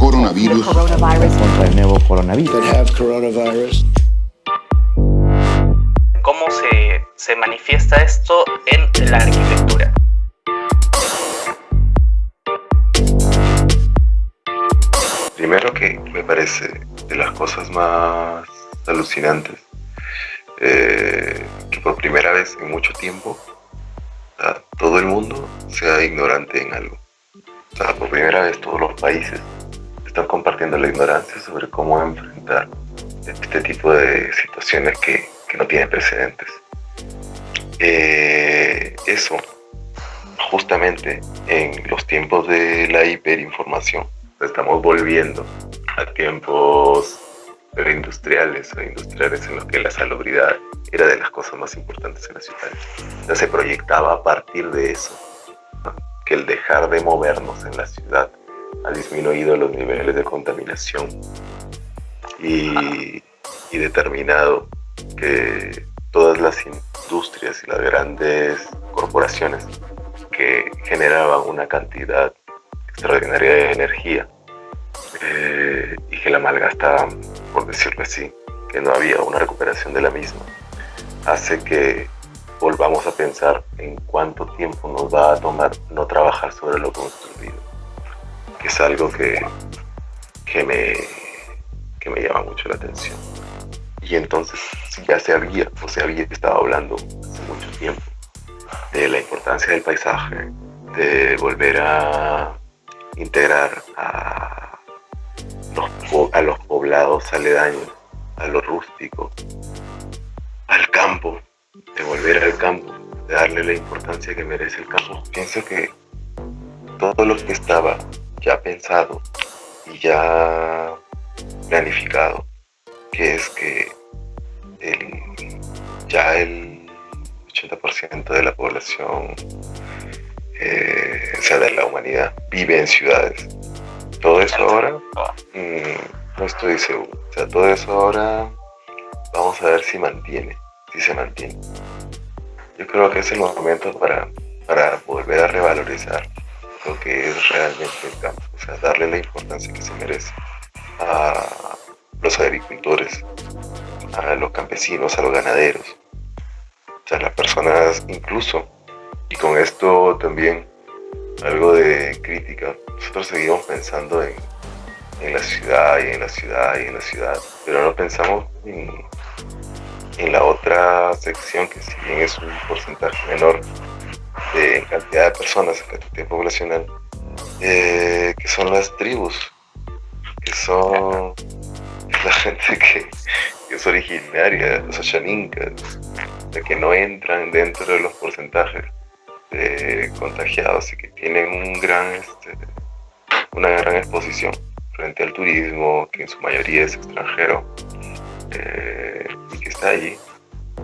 coronavirus. Contra el nuevo coronavirus. ¿Cómo se manifiesta esto en la arquitectura? Primero, que me parece de las cosas más alucinantes, que por primera vez en mucho tiempo todo el mundo sea ignorante en algo. O sea, por primera vez todos los países están compartiendo la ignorancia sobre cómo enfrentar este tipo de situaciones que no tienen precedentes. Eso, justamente en los tiempos de la hiperinformación, estamos volviendo a tiempos preindustriales o industriales en los que la salubridad era de las cosas más importantes en las ciudades. Ya se proyectaba a partir de eso, ¿no?, que el dejar de movernos en la ciudad ha disminuido los niveles de contaminación y determinado que todas las industrias y las grandes corporaciones que generaban una cantidad extraordinaria de energía y que la malgastaban, por decirlo así, que no había una recuperación de la misma, hace que volvamos a pensar en cuánto tiempo nos va a tomar no trabajar sobre lo construido, que es algo que me llama mucho la atención. Y entonces ya se había estado hablando hace mucho tiempo de la importancia del paisaje, de volver a integrar a los poblados aledaños, a lo rústico, al campo, de volver al campo, de darle la importancia que merece el campo. Pienso que todo lo que estaba ya pensado y ya planificado, que es que ya el 80% de la población, de la humanidad, vive en ciudades. Todo eso ahora, no estoy seguro. O sea, todo eso ahora, vamos a ver si se mantiene. Yo creo que es el momento para volver a revalorizar lo que es realmente el campo. O sea, darle la importancia que se merece a los agricultores, a los campesinos, a los ganaderos, o sea, las personas incluso. Y con esto también algo de crítica. Nosotros seguimos pensando en la ciudad y en la ciudad y en la ciudad, pero no pensamos en la otra sección, que si bien es un porcentaje menor en cantidad de personas, en cantidad poblacional, que son las tribus, que son la gente que es originaria, los Ashanincas, que no entran dentro de los porcentajes de contagiados y que tienen una gran exposición frente al turismo, que en su mayoría es extranjero, y que está allí,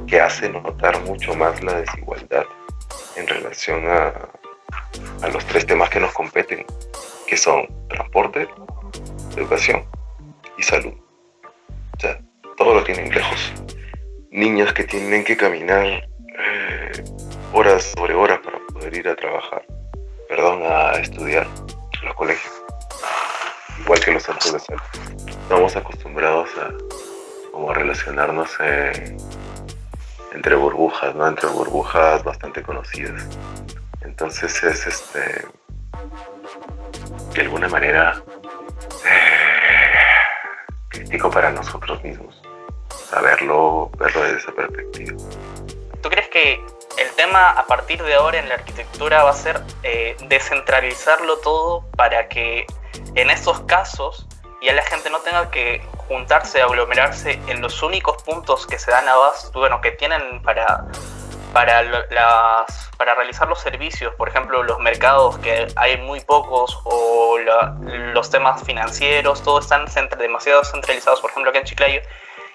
que hace notar mucho más la desigualdad en relación a los tres temas que nos competen, que son transporte, educación y salud. O sea, todo lo tienen lejos. Niños que tienen que caminar horas sobre horas para poder ir a estudiar en los colegios, igual que los centros de salud. Estamos acostumbrados a relacionarnos entre burbujas, ¿no? Entre burbujas bastante conocidas. Entonces es de alguna manera crítico para nosotros mismos verlo desde esa perspectiva. ¿Tú crees que el tema a partir de ahora en la arquitectura va a ser descentralizarlo todo para que en estos casos ya la gente no tenga que juntarse, aglomerarse en los únicos puntos que se dan abasto, bueno, que tienen para realizar los servicios, por ejemplo los mercados, que hay muy pocos, o los temas financieros, todos están demasiado centralizados, por ejemplo aquí en Chiclayo?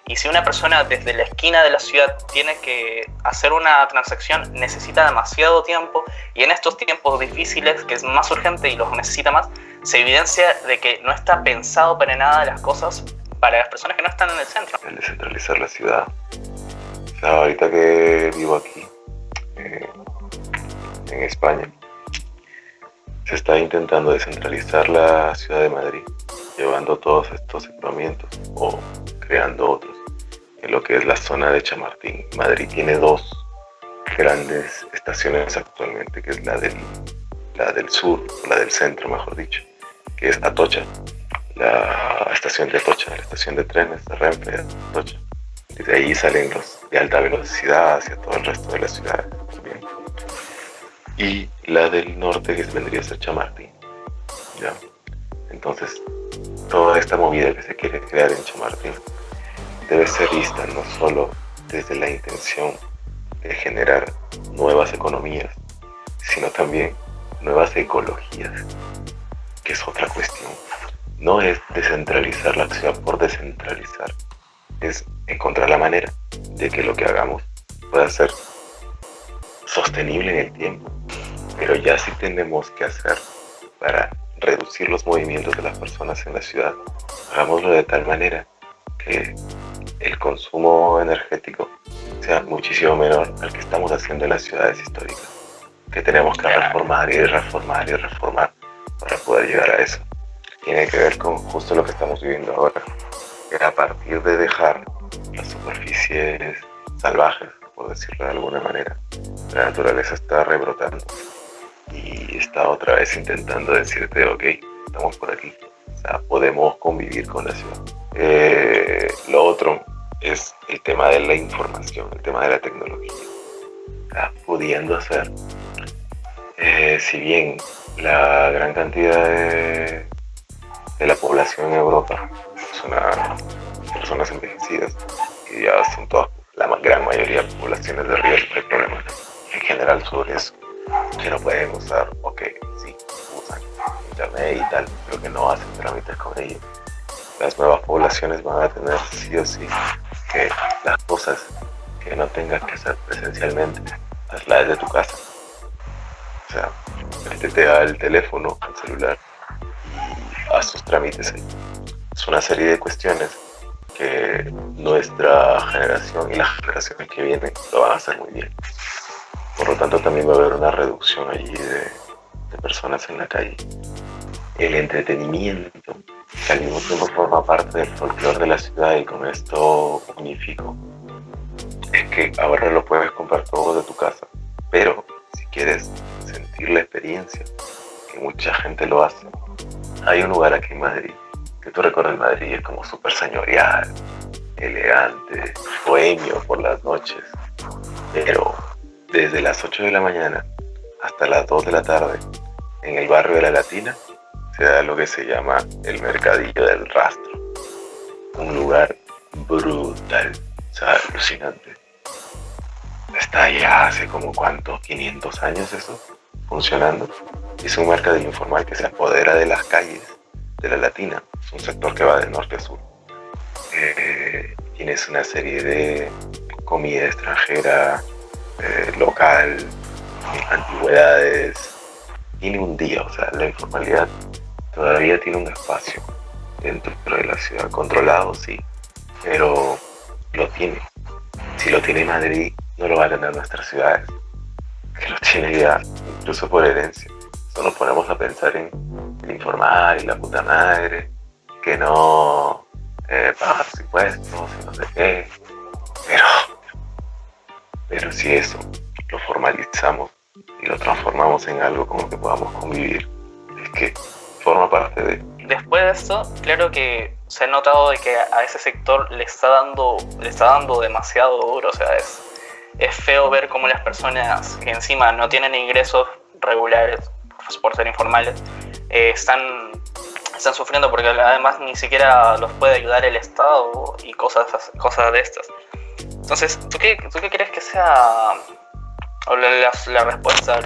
Y si una persona desde la esquina de la ciudad tiene que hacer una transacción, necesita demasiado tiempo, y en estos tiempos difíciles, que es más urgente y los necesita más, se evidencia de que no está pensado para nada las cosas para las personas que no están en el centro. El descentralizar la ciudad. O sea, ahorita que vivo aquí, en España, se está intentando descentralizar la ciudad de Madrid. Yo llevando todos estos equipamientos o creando otros en lo que es la zona de Chamartín. Madrid tiene dos grandes estaciones actualmente, que es la del sur, o la del centro mejor dicho, que es Atocha, la estación de Atocha, la estación de trenes de Renfe de Atocha. Desde ahí salen los de alta velocidad hacia todo el resto de la ciudad también. Y la del norte, que vendría a ser Chamartín, ¿ya? Entonces, toda esta movida que se quiere crear en Chamartín debe ser vista no solo desde la intención de generar nuevas economías, sino también nuevas ecologías, que es otra cuestión. No es descentralizar la ciudad por descentralizar, es encontrar la manera de que lo que hagamos pueda ser sostenible en el tiempo. Pero ya sí tenemos que hacer para reducir los movimientos de las personas en la ciudad, hagámoslo de tal manera que el consumo energético sea muchísimo menor al que estamos haciendo en las ciudades históricas, que tenemos que reformar y reformar y reformar para poder llegar a eso. Tiene que ver con justo lo que estamos viviendo ahora, que a partir de dejar las superficies salvajes, por decirlo de alguna manera, la naturaleza está rebrotando y está otra vez intentando decirte, ok, estamos por aquí, o sea, podemos convivir con la ciudad. Lo otro es el tema de la información, el tema de la tecnología. Está pudiendo hacer, si bien la gran cantidad de la población en Europa son personas envejecidas, y ya son todas, la gran mayoría de poblaciones de riesgo, hay problemas en general sobre eso, que no pueden usar, ok, sí, usan internet y tal, pero que no hacen trámites con ello. Las nuevas poblaciones van a tener sí o sí que las cosas que no tengas que hacer presencialmente, hazlas desde tu casa. O sea, métete al teléfono, al celular y haz tus trámites ahí. Es una serie de cuestiones que nuestra generación y las generaciones que vienen lo van a hacer muy bien. Por lo tanto, también va a haber una reducción allí de personas en la calle. El entretenimiento, que al mismo tiempo forma parte del folclore de la ciudad, y con esto unifico, es que ahora lo puedes comprar todo de tu casa, pero si quieres sentir la experiencia, que mucha gente lo hace, hay un lugar aquí en Madrid, que tú recuerdas, Madrid es como súper señorial, elegante, bohemio por las noches, pero desde las 8 de la mañana hasta las 2 de la tarde, en el barrio de La Latina, se da lo que se llama el Mercadillo del Rastro. Un lugar brutal, o sea, alucinante. Está ya hace como, ¿cuánto? 500 años eso, funcionando. Es un mercadillo informal que se apodera de las calles de La Latina. Es un sector que va de norte a sur. Tienes una serie de comida extranjera, local, antigüedades. Tiene un día, o sea, la informalidad todavía tiene un espacio dentro de la ciudad, controlado sí, pero lo tiene. Si lo tiene Madrid, no lo van a tener nuestras ciudades, que lo tiene ya, incluso por herencia. Solo ponemos a pensar en el informal y la puta madre, que no paga los impuestos y no sé qué, pero si eso lo formalizamos y lo transformamos en algo con lo que podamos convivir, es que forma parte de... Después de esto, claro que se ha notado de que a ese sector le está dando demasiado duro. O sea, es feo ver cómo las personas que encima no tienen ingresos regulares por ser informales están sufriendo, porque además ni siquiera los puede ayudar el Estado y cosas de estas. Entonces, ¿tú qué crees que sea la respuesta,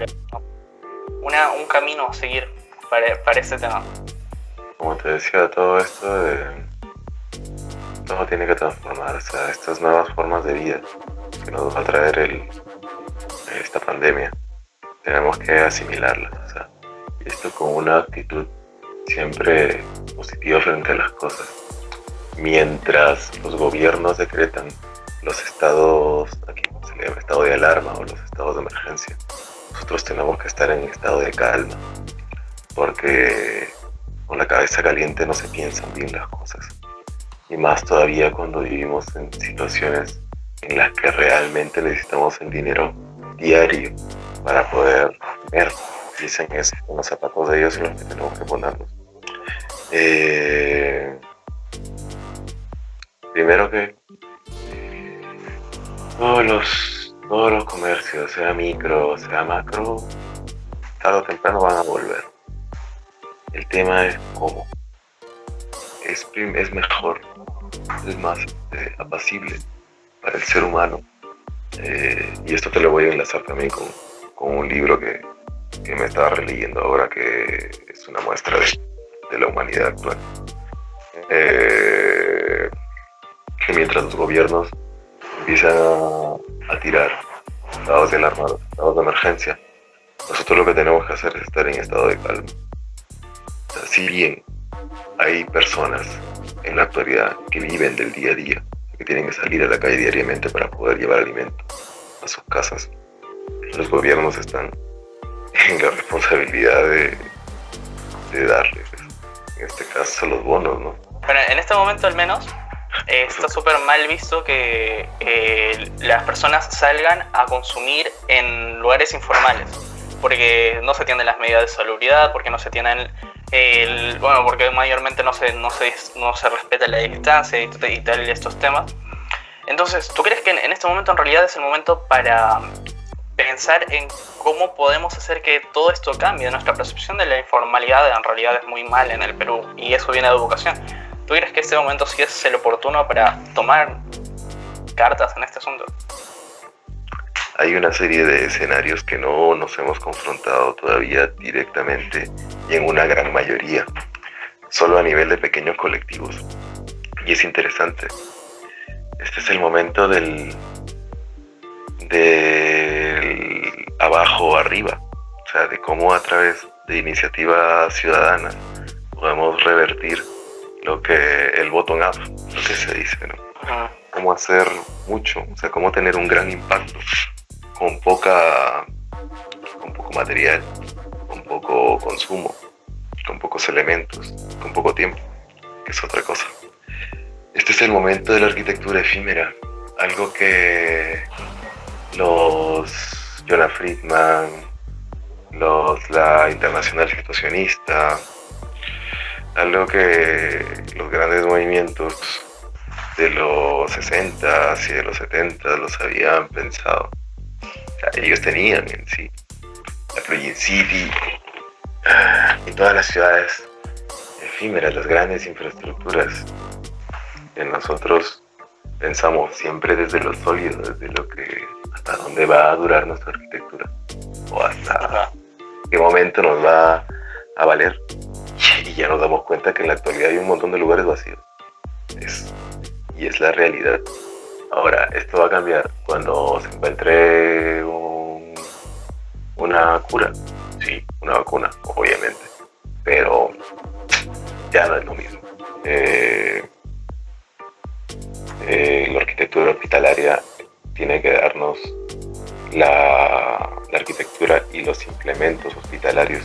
un camino a seguir para este tema? Como te decía, todo esto todo tiene que transformar, o sea, estas nuevas formas de vida que nos va a traer esta pandemia, tenemos que asimilarlas, o sea, y esto con una actitud siempre positiva frente a las cosas. Mientras los gobiernos decretan los estados, aquí se le llama estado de alarma o los estados de emergencia, nosotros tenemos que estar en estado de calma, porque con la cabeza caliente no se piensan bien las cosas. Y más todavía cuando vivimos en situaciones en las que realmente necesitamos el dinero diario para poder comer. Dicen eso, con los zapatos de ellos en los que tenemos que ponernos. Primero que todos los comercios, sea micro, sea macro, tarde o temprano van a volver. El tema es cómo. Es mejor, es más apacible para el ser humano. Y esto te lo voy a enlazar también con un libro que me estaba releyendo ahora, que es una muestra de la humanidad actual. Que mientras los gobiernos empiezan a tirar estados de alarma, estados de emergencia, nosotros lo que tenemos que hacer es estar en estado de calma. O sea, si bien hay personas en la actualidad que viven del día a día, que tienen que salir a la calle diariamente para poder llevar alimento a sus casas, los gobiernos están en la responsabilidad de darles, en este caso, los bonos, ¿no? Bueno, en este momento al menos está súper mal visto que las personas salgan a consumir en lugares informales, porque no se tienen las medidas de salubridad, porque no se tienen porque mayormente no se respeta la distancia y tal estos temas. Entonces, ¿tú crees que en este momento en realidad es el momento para pensar en cómo podemos hacer que todo esto cambie? Nuestra percepción de la informalidad en realidad es muy mal en el Perú, y eso viene de educación. ¿Tú crees que este momento sí es el oportuno para tomar cartas en este asunto? Hay una serie de escenarios que no nos hemos confrontado todavía directamente, y en una gran mayoría, solo a nivel de pequeños colectivos. Y es interesante. Este es el momento del abajo arriba, o sea, de cómo a través de iniciativas ciudadanas podemos revertir el bottom up, lo que se dice, ¿no? Cómo hacer mucho, o sea, cómo tener un gran impacto con poco material, con poco consumo, con pocos elementos, con poco tiempo, que es otra cosa. Este es el momento de la arquitectura efímera, algo que los Jonah Friedman, la Internacional Situacionista, algo que los grandes movimientos de los 60s y de los 70s los habían pensado. O sea, ellos tenían en sí la Project City y todas las ciudades efímeras, las grandes infraestructuras que nosotros pensamos siempre desde lo sólido, desde lo que hasta dónde va a durar nuestra arquitectura o hasta qué momento nos va a valer. Y ya nos damos cuenta que en la actualidad hay un montón de lugares vacíos. Y es la realidad. Ahora, esto va a cambiar cuando se encuentre una cura. Sí, una vacuna, obviamente. Pero ya no es lo mismo. La arquitectura hospitalaria tiene que darnos la arquitectura y los implementos hospitalarios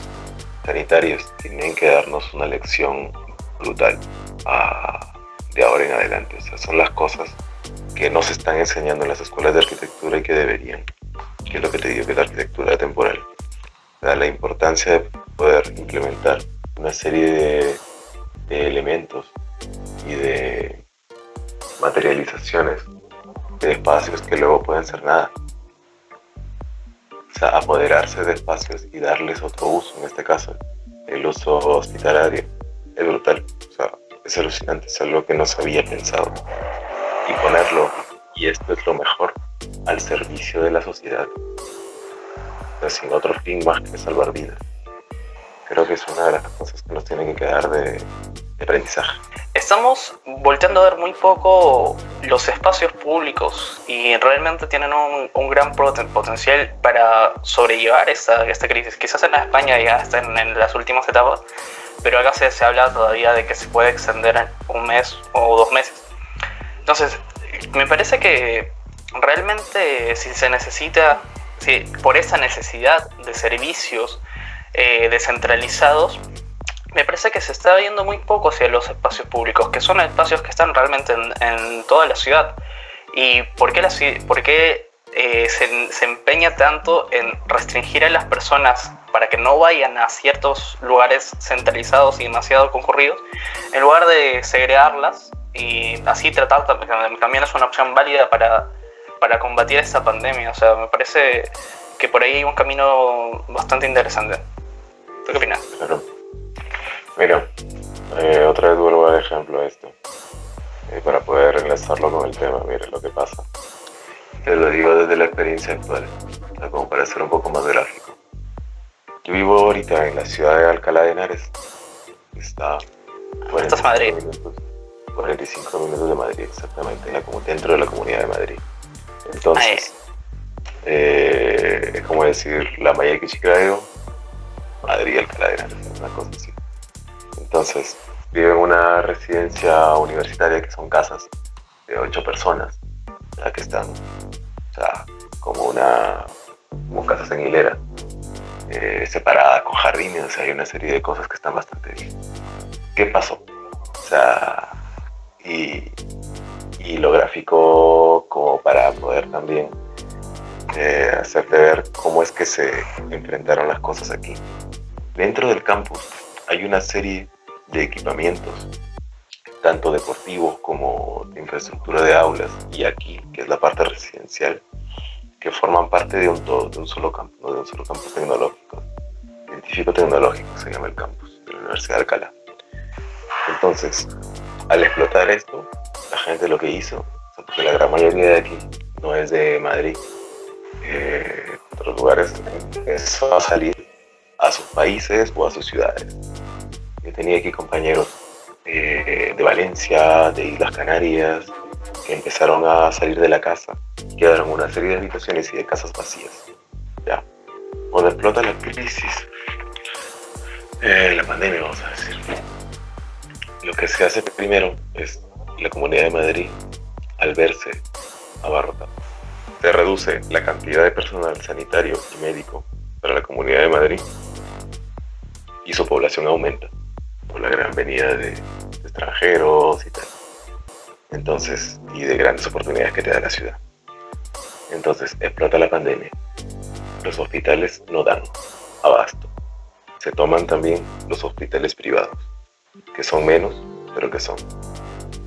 sanitarios tienen que darnos una lección brutal de ahora en adelante. O sea, son las cosas que no se están enseñando en las escuelas de arquitectura y que deberían, que es lo que te digo, que es la arquitectura temporal. O sea, la importancia de poder implementar una serie de elementos y de materializaciones de espacios que luego pueden ser nada. O sea, apoderarse de espacios y darles otro uso, en este caso el uso hospitalario, es brutal. O sea, es alucinante, es algo que no se había pensado, y ponerlo, y esto es lo mejor, al servicio de la sociedad, o sea, sin otro fin más que salvar vidas. Creo que es una de las cosas que nos tienen que quedar de aprendizaje. Estamos volteando a ver muy poco los espacios públicos, y realmente tienen un gran potencial para sobrellevar esta crisis. Quizás en España ya están en las últimas etapas, pero acá se habla todavía de que se puede extender un mes o 2 meses. Entonces, me parece que realmente por esa necesidad de servicios descentralizados, me parece que se está viendo muy poco hacia los espacios públicos, que son espacios que están realmente en toda la ciudad. ¿Y por qué, se empeña tanto en restringir a las personas para que no vayan a ciertos lugares centralizados y demasiado concurridos, en lugar de segregarlas y así tratar? También es una opción válida para combatir esta pandemia. O sea, me parece que por ahí hay un camino bastante interesante. ¿Tú qué opinas? Claro. Mira, otra vez vuelvo al ejemplo esto, para poder enlazarlo con el tema. Mira lo que pasa. Te lo digo desde la experiencia actual, o sea, como para ser un poco más gráfico. Yo vivo ahorita en la ciudad de Alcalá de Henares, que está 45 minutos de Madrid, exactamente, dentro de la Comunidad de Madrid. Entonces, es como decir La Maya de Chiclayo, Madrid, Alcalá de Henares, una cosa así. Entonces, vivo en una residencia universitaria que son casas de 8 personas, ya que están, o sea, como casas en hilera, separadas con jardines. O sea, hay una serie de cosas que están bastante bien. ¿Qué pasó? O sea, y lo gráfico como para poder también hacerte ver cómo es que se enfrentaron las cosas aquí. Dentro del campus hay una serie de equipamientos, tanto deportivos como de infraestructura de aulas, y aquí, que es la parte residencial, que forman parte de un todo, de un solo campus, no de un solo campus tecnológico, científico-tecnológico se llama el campus de la Universidad de Alcalá. Entonces, al explotar esto, la gente lo que hizo, porque la gran mayoría de aquí no es de Madrid, otros lugares, empezó a salir a sus países o a sus ciudades. Yo tenía aquí compañeros de Valencia, de Islas Canarias, que empezaron a salir de la casa, quedaron una serie de habitaciones y de casas vacías. ¿Ya? Cuando explota la crisis, la pandemia, vamos a decir, lo que se hace primero es la Comunidad de Madrid, al verse abarrotada, se reduce la cantidad de personal sanitario y médico para la Comunidad de Madrid y su población aumenta por la gran venida de extranjeros y tal. Entonces, y de grandes oportunidades que te da la ciudad. Entonces, explota la pandemia. Los hospitales no dan abasto. Se toman también los hospitales privados, que son menos, pero que son.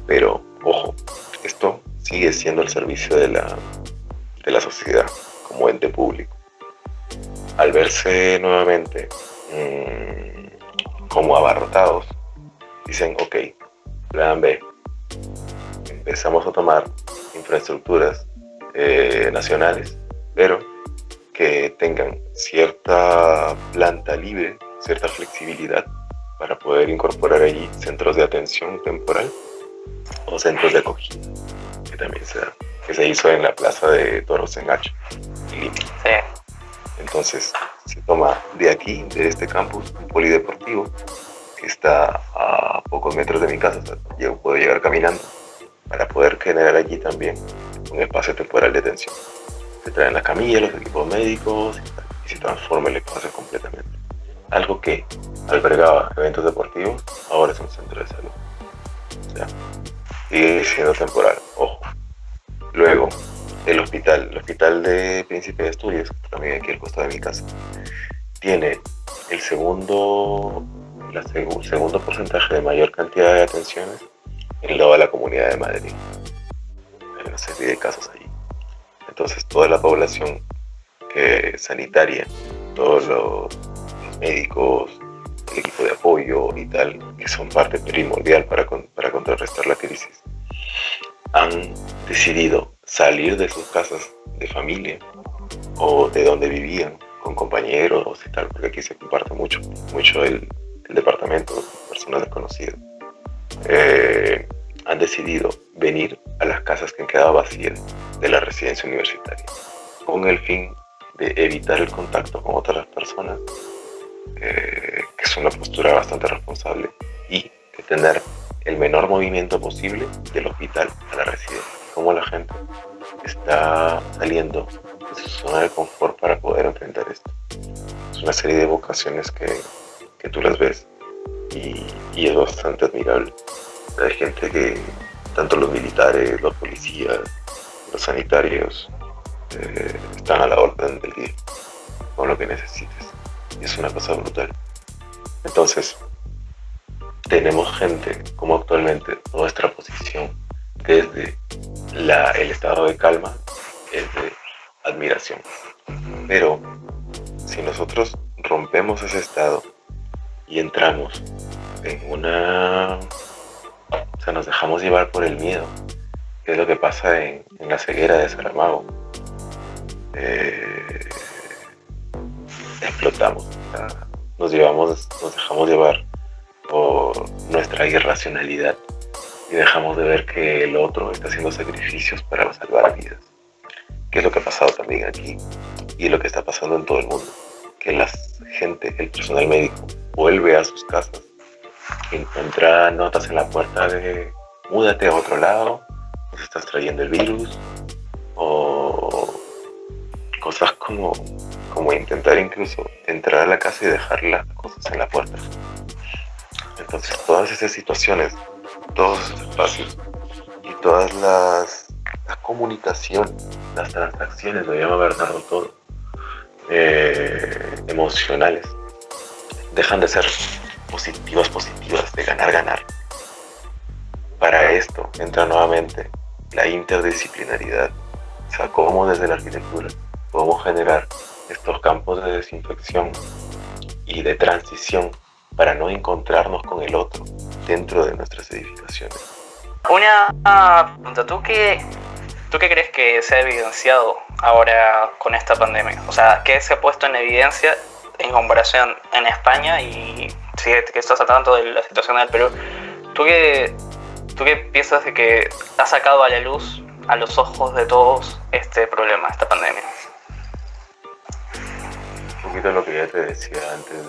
Pero, ojo, esto sigue siendo el servicio de la sociedad como ente público. Al verse nuevamente como abarrotados, dicen, ok, plan B, empezamos a tomar infraestructuras nacionales, pero que tengan cierta planta libre, cierta flexibilidad para poder incorporar allí centros de atención temporal o centros de acogida, que también se hizo en la plaza de Toros en Hacho, en Lima. Sí. Entonces se toma de aquí, de este campus, un polideportivo que está a pocos metros de mi casa, o sea, yo puedo llegar caminando, para poder generar allí también un espacio temporal de atención. Se traen las camillas, los equipos médicos y se transforma el espacio completamente. Algo que albergaba eventos deportivos, ahora es un centro de salud. O sea, sigue siendo temporal, ojo. Luego, el hospital de Príncipe de Asturias, también aquí al costado de mi casa, tiene el segundo porcentaje de mayor cantidad de atenciones en toda la Comunidad de Madrid. Hay una serie de casos allí. Entonces, toda la población sanitaria, todos los médicos, el equipo de apoyo y tal, que son parte primordial para contrarrestar la crisis, han decidido salir de sus casas de familia o de donde vivían con compañeros y tal, porque aquí se comparte mucho el departamento, personas desconocidas. Han decidido venir a las casas que han quedado vacías de la residencia universitaria con el fin de evitar el contacto con otras personas, que es una postura bastante responsable, y de tener el menor movimiento posible del hospital a la residencia. Como la gente está saliendo de su zona de confort para poder enfrentar esto. Es una serie de vocaciones que tú las ves y es bastante admirable. Hay gente que, tanto los militares, los policías, los sanitarios, están a la orden del día con lo que necesites. Y es una cosa brutal. Entonces, tenemos gente como actualmente nuestra posición desde el estado de calma es de admiración. Pero si nosotros rompemos ese estado y entramos en o sea, nos dejamos llevar por el miedo, que es lo que pasa en la ceguera de Saramago, explotamos, o sea, nos dejamos llevar por nuestra irracionalidad y dejamos de ver que el otro está haciendo sacrificios para salvar vidas, que es lo que ha pasado también aquí y lo que está pasando en todo el mundo, que el personal médico vuelve a sus casas y encuentra notas en la puerta de múdate a otro lado, nos estás trayendo el virus, o cosas como intentar incluso entrar a la casa y dejar las cosas en la puerta. Entonces todas esas situaciones, todos esos espacios y todas las comunicaciones, las transacciones, lo llama Bernardo todo, emocionales, dejan de ser positivas, de ganar. Para esto entra nuevamente la interdisciplinaridad. O sea, cómo desde la arquitectura podemos generar estos campos de desinfección y de transición para no encontrarnos con el otro dentro de nuestras edificaciones. Una pregunta, ¿tú qué crees que se ha evidenciado ahora con esta pandemia? O sea, ¿qué se ha puesto en evidencia en comparación en España y si que estás al tanto de la situación del Perú? ¿Tú qué piensas de que ha sacado a la luz, a los ojos de todos, este problema, esta pandemia? Un poquito lo que ya te decía antes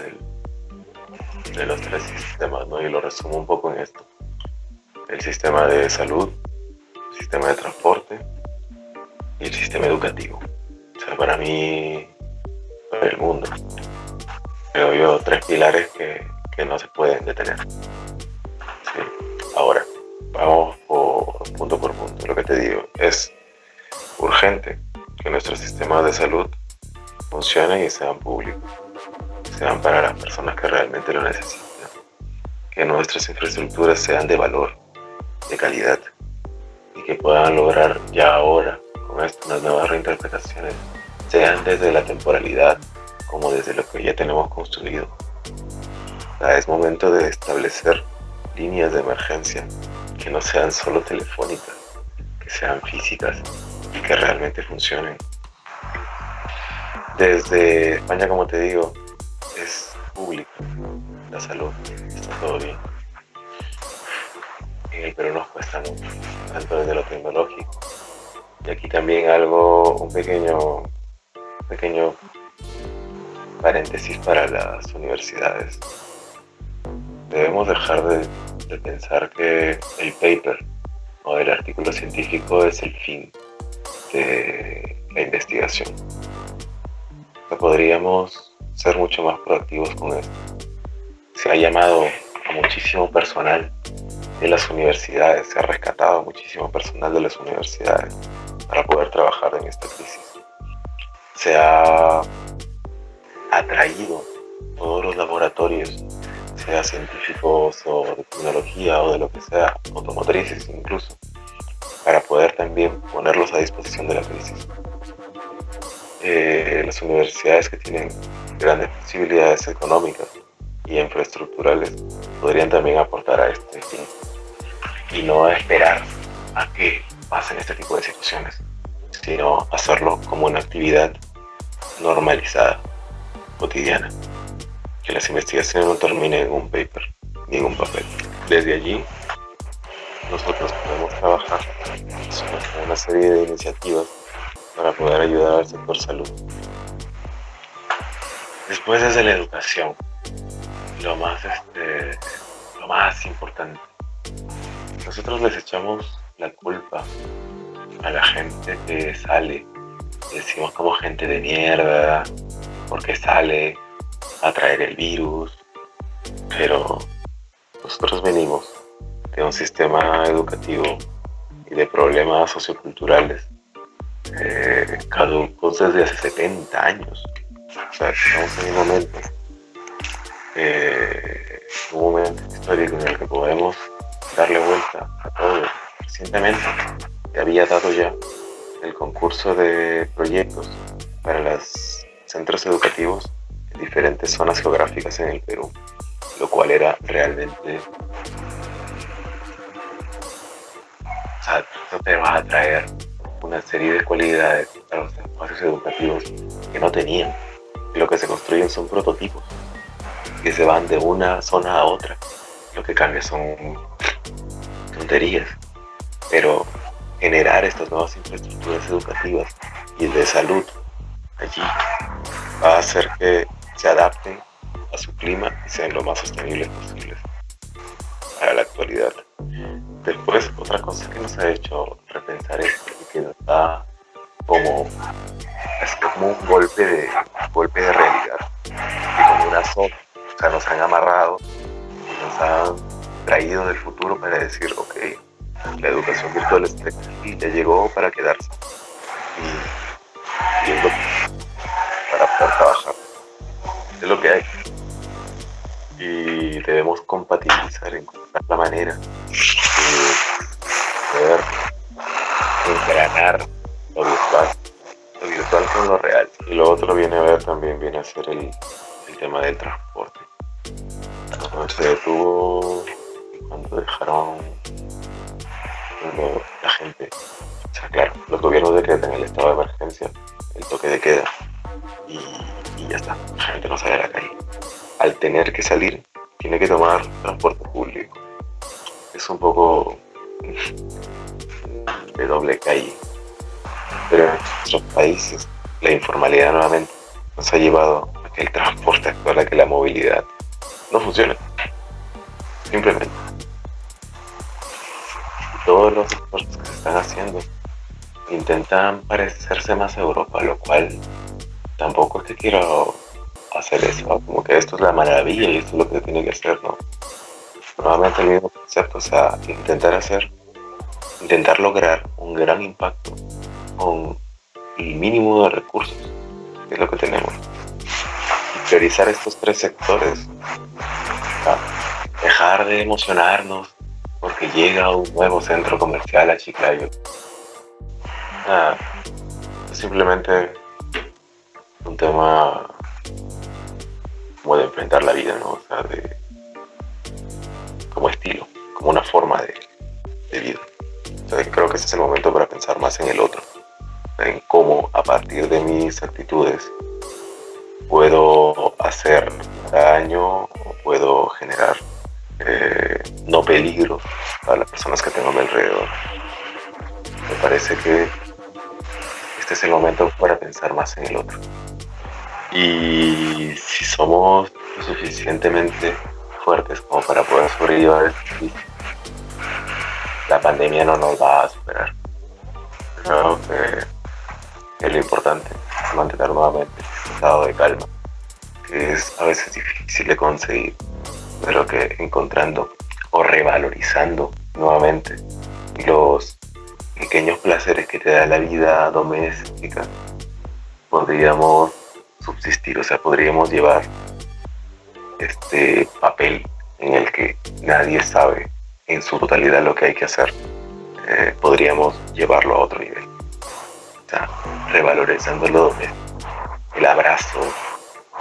de los tres sistemas, ¿no? Y lo resumo un poco en esto. El sistema de salud, el sistema de transporte y el sistema educativo. O sea, para mí, para el mundo, creo yo, tres pilares que no se pueden detener. Sí. Ahora, vamos punto por punto. Lo que te digo, es urgente que nuestros sistemas de salud funcionen y sean públicos, sean para las personas que realmente lo necesitan, que nuestras infraestructuras sean de valor, de calidad, y que puedan lograr ya ahora, con esto, unas nuevas reinterpretaciones, sean desde la temporalidad como desde lo que ya tenemos construido. O sea, es momento de establecer líneas de emergencia que no sean solo telefónicas, que sean físicas y que realmente funcionen. Desde España, como te digo, es pública la salud, está todo bien. En el Perú nos cuesta mucho, tanto desde lo tecnológico. Y aquí también un pequeño paréntesis para las universidades. Debemos dejar de pensar que el paper o el artículo científico es el fin de la investigación. O sea, podríamos ser mucho más proactivos con esto. Se ha llamado a muchísimo personal de las universidades, se ha rescatado muchísimo personal de las universidades para poder trabajar en esta crisis. Se ha atraído todos los laboratorios, sea científicos o de tecnología o de lo que sea, automotrices incluso, para poder también ponerlos a disposición de la crisis. Las universidades que tienen grandes posibilidades económicas y infraestructurales podrían también aportar a este fin y no esperar a que pasen este tipo de situaciones, sino hacerlo como una actividad normalizada, cotidiana. Que las investigaciones no terminen en un paper ni en un papel. Desde allí, nosotros podemos trabajar en una serie de iniciativas para poder ayudar al sector salud. Después, desde la educación, lo más importante. Nosotros les echamos la culpa a la gente que sale. Decimos como gente de mierda, porque sale a traer el virus. Pero nosotros venimos de un sistema educativo y de problemas socioculturales caducos desde hace 70 años. O sea, estamos en un momento histórico en el que podemos darle vuelta a todo. Recientemente se había dado ya el concurso de proyectos para los centros educativos en diferentes zonas geográficas en el Perú, lo cual era realmente... O sea, no te vas a traer una serie de cualidades para los espacios educativos que no tenían. Y lo que se construyen son prototipos que se van de una zona a otra. Lo que cambia son tonterías. Pero generar estas nuevas infraestructuras educativas y de salud allí va a hacer que se adapten a su clima y sean lo más sostenibles posibles para la actualidad. Después, otra cosa que nos ha hecho repensar esto y que nos da como un golpe de realidad y como una zona. O sea, nos han amarrado y nos han traído del futuro para decir, ok, la educación virtual está aquí, ya llegó para quedarse y es lo para poder trabajar. Es lo que hay. Y debemos compatibilizar, encontrar la manera de poder engranar lo virtual con lo real. Y lo otro viene a ser el tema del transporte. Se detuvo cuando dejaron la gente, o sea, claro, los gobiernos decretan el estado de emergencia, el toque de queda y ya está, la gente no sale a la calle. Al tener que salir, tiene que tomar transporte público. Es un poco de doble calle. Pero en nuestros países, la informalidad nuevamente nos ha llevado a que el transporte actual, a que la movilidad no funcione. Simplemente. Y todos los esfuerzos que se están haciendo intentan parecerse más a Europa, lo cual tampoco es que quiero hacer eso, ¿no? Como que esto es la maravilla y esto es lo que tiene que hacer, ¿no? Nuevamente el mismo concepto, o sea, intentar lograr un gran impacto con el mínimo de recursos, que es lo que tenemos. Y priorizar estos 3 sectores, dejar de emocionarnos porque llega un nuevo centro comercial a Chiclayo. Es simplemente un tema como de enfrentar la vida, ¿no? O sea, como estilo, como una forma de vida. O sea, creo que ese es el momento para pensar más en el otro, en cómo a partir de mis actitudes puedo hacer daño o puedo generar no peligro a las personas que tengo a mi alrededor. Me parece que este es el momento para pensar más en el otro. Y si somos lo suficientemente fuertes como para poder sobrellevar esto, la pandemia no nos va a superar. Creo que lo importante es mantener nuevamente un estado de calma, que es a veces difícil de conseguir, pero que encontrando o revalorizando nuevamente los pequeños placeres que te da la vida doméstica, podríamos subsistir, o sea, podríamos llevar este papel en el que nadie sabe en su totalidad lo que hay que hacer, podríamos llevarlo a otro nivel. O sea, revalorizándolo, el abrazo,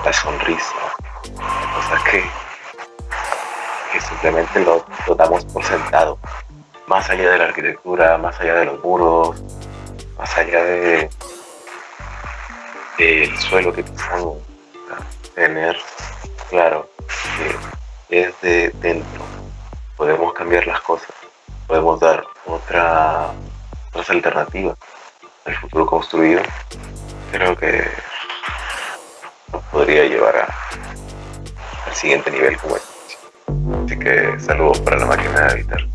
la sonrisa, cosas que simplemente lo damos por sentado, más allá de la arquitectura, más allá de los muros, más allá del suelo que pisamos. Tener claro que desde dentro podemos cambiar las cosas, podemos dar otras alternativas al futuro construido. Creo que nos podría llevar al siguiente nivel como este. Así que saludos para la máquina de habitar.